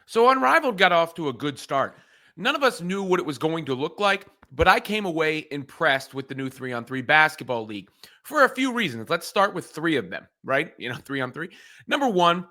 So Unrivaled got off to a good start. None of us knew what it was going to look like, but I came away impressed with the new 3-on-3 basketball league for a few reasons. Let's start with three of them, right? 3-on-3. Number one,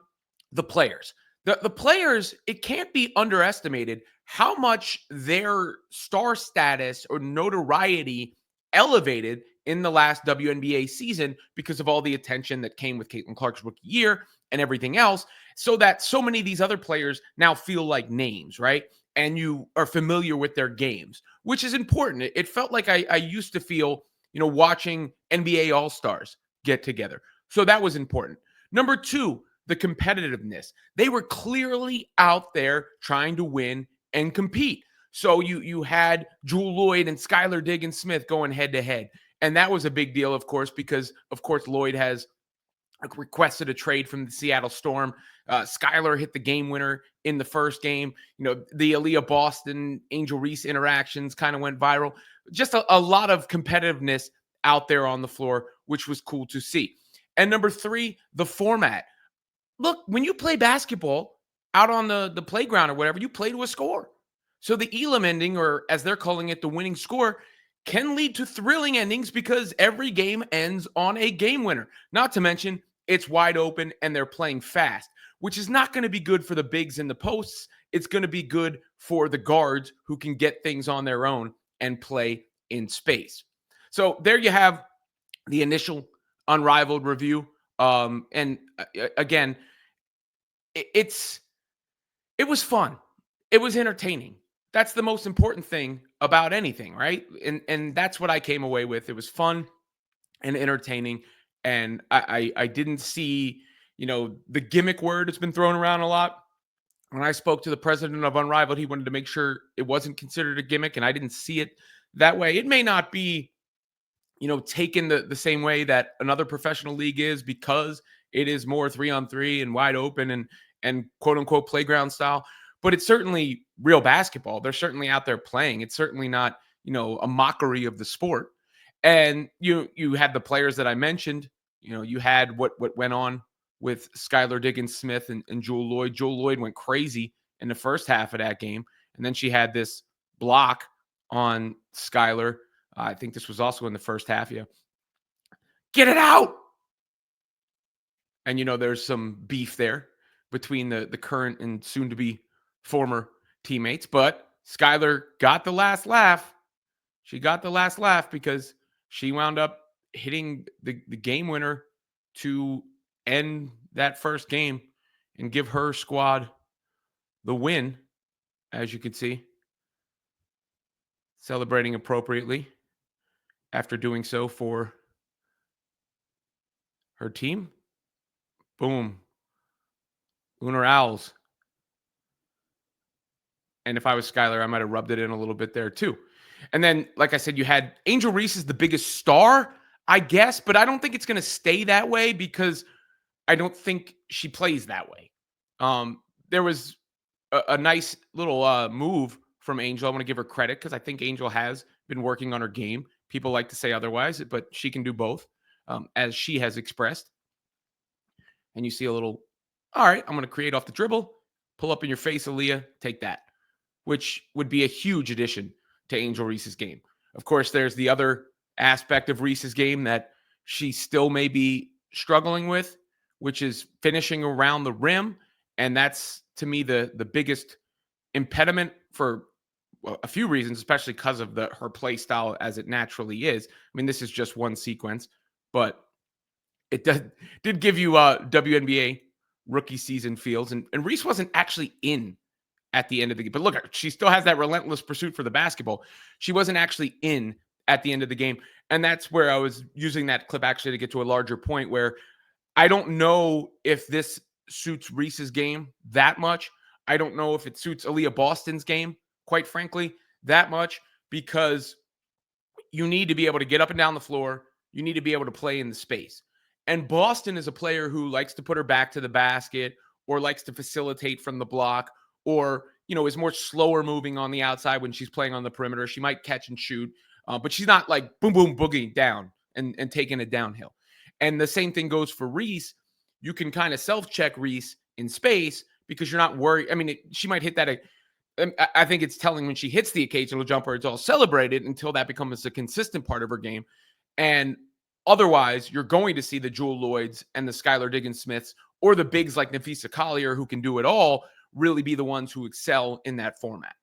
the players. The players, it can't be underestimated how much their star status or notoriety elevated in the last WNBA season because of all the attention that came with Caitlin Clark's rookie year and everything else, so that so many of these other players now feel like names, right? And you are familiar with their games, which is important. It felt like I used to feel, watching NBA All-Stars get together. So that was important. Number two, the competitiveness. They were clearly out there trying to win and compete. So you had Jewel Lloyd and Skylar Diggins-Smith going head to head. And that was a big deal, of course, because, of course, Lloyd has requested a trade from the Seattle Storm. Skylar hit the game winner in the first game. The Aaliyah Boston, Angel Reese interactions kind of went viral. Just a lot of competitiveness out there on the floor, which was cool to see. And number three, the format. Look, when you play basketball out on the playground or whatever, you play to a score. So the Elam ending, or as they're calling it, the winning score, can lead to thrilling endings because every game ends on a game winner. Not to mention, it's wide open and they're playing fast, which is not going to be good for the bigs and the posts. It's going to be good for the guards who can get things on their own and play in space. So there you have the initial Unrivaled review. And again, it was fun. It was entertaining. That's the most important thing about anything, right? And that's what I came away with. It was fun and entertaining. And I didn't see, the gimmick word that's been thrown around a lot. When I spoke to the president of Unrivaled, he wanted to make sure it wasn't considered a gimmick, and I didn't see it that way. It may not be, taken the same way that another professional league is, because it is more 3-on-3 and wide open and quote unquote playground style. But it's certainly real basketball. They're certainly out there playing. It's certainly not, a mockery of the sport. And you had the players that I mentioned. You had what went on with Skylar Diggins-Smith and Jewel Lloyd. Jewel Lloyd went crazy in the first half of that game. And then she had this block on Skylar. I think this was also in the first half. Yeah. Get it out. And, there's some beef there between the current and soon to be former teammates. But Skylar got the last laugh. She got the last laugh because she wound up hitting the game winner to end that first game and give her squad the win, as you can see. Celebrating appropriately after doing so for her team. Boom. Lunar Owls. And if I was Skylar, I might have rubbed it in a little bit there too. And then, like I said, you had Angel Reese is the biggest star, I guess, but I don't think it's going to stay that way because I don't think she plays that way. There was a nice little move from Angel. I want to give her credit because I think Angel has been working on her game. People like to say otherwise, but she can do both, as she has expressed. And you see a little, all right, I'm going to create off the dribble, pull up in your face, Aaliyah, take that, which would be a huge addition to Angel Reese's game. Of course, there's the other aspect of Reese's game that she still may be struggling with, which is finishing around the rim. And that's, to me, the biggest impediment for a few reasons, especially because of her play style as it naturally is. I mean, this is just one sequence, but it did give you WNBA rookie season feels. And Reese wasn't actually in at the end of the game. But look, she still has that relentless pursuit for the basketball. She wasn't actually in at the end of the game. And that's where I was using that clip actually to get to a larger point where I don't know if this suits Reese's game that much. I don't know if it suits Aaliyah Boston's game, quite frankly, that much, because you need to be able to get up and down the floor. You need to be able to play in the space. And Boston is a player who likes to put her back to the basket or likes to facilitate from the block, or, is more slower moving on the outside when she's playing on the perimeter. She might catch and shoot, but she's not like boom, boom, boogie down and taking it downhill. And the same thing goes for Reese. You can kind of self-check Reese in space because you're not worried. I mean, she might hit that. I think it's telling when she hits the occasional jumper, it's all celebrated until that becomes a consistent part of her game. And otherwise, you're going to see the Jewel Lloyds and the Skylar Diggins-Smiths or the bigs like Nafisa Collier, who can do it all, really be the ones who excel in that format.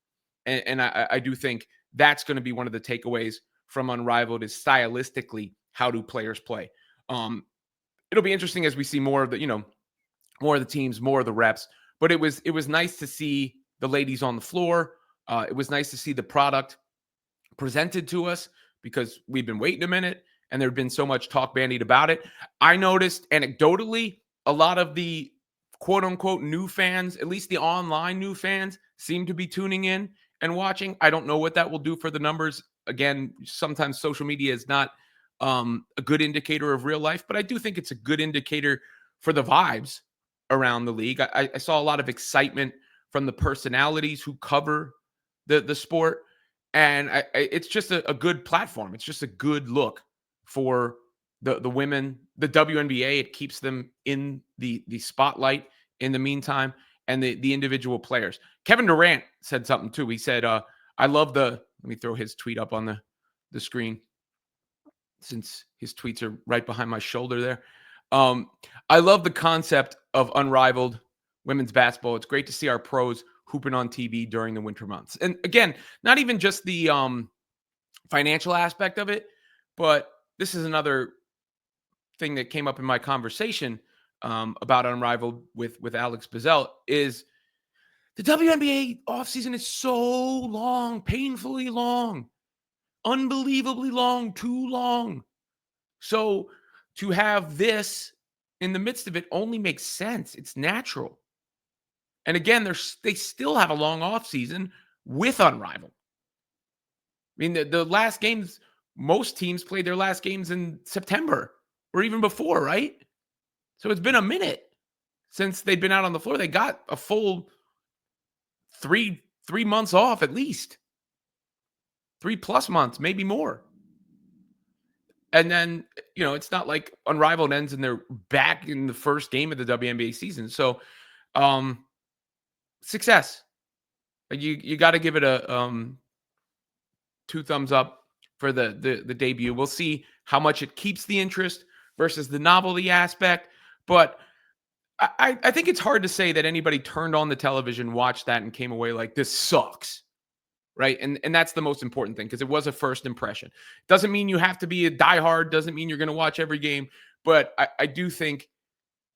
And I do think that's going to be one of the takeaways from Unrivaled is stylistically, how do players play? It'll be interesting as we see more of the, more of the teams, more of the reps. But it was nice to see the ladies on the floor. It was nice to see the product presented to us because we've been waiting a minute and there'd been so much talk bandied about it. I noticed anecdotally a lot of the quote unquote new fans, at least the online new fans, seem to be tuning in and watching. I don't know what that will do for the numbers. Again, sometimes social media is not a good indicator of real life, but I do think it's a good indicator for the vibes around the league. I saw a lot of excitement from the personalities who cover the sport. And it's just a good platform. It's just a good look for the women, the WNBA. It keeps them in the spotlight in the meantime, and the individual players. Kevin Durant said something too. He said, I love let me throw his tweet up on the screen since his tweets are right behind my shoulder there. I love the concept of Unrivaled women's basketball. It's great to see our pros hooping on TV during the winter months. And again, not even just the financial aspect of it, but this is another thing that came up in my conversation about Unrivaled with Alex Bizzell is the WNBA offseason is so long, painfully long, unbelievably long, too long. So to have this in the midst of it only makes sense. It's natural. And again, they still have a long offseason with Unrivaled. I mean, the last games, most teams played their last games in September or even before, right? So it's been a minute since they've been out on the floor. They got a full three months off at least. 3+ months, maybe more. And then, it's not like Unrivaled ends and they're back in the first game of the WNBA season. So, success. You got to give it a 2 thumbs up for the debut. We'll see how much it keeps the interest versus the novelty aspect. But I think it's hard to say that anybody turned on the television, watched that, and came away like, this sucks. Right. And that's the most important thing because it was a first impression. Doesn't mean you have to be a diehard. Doesn't mean you're going to watch every game. But I do think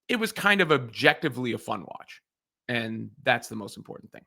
it was kind of objectively a fun watch. And that's the most important thing.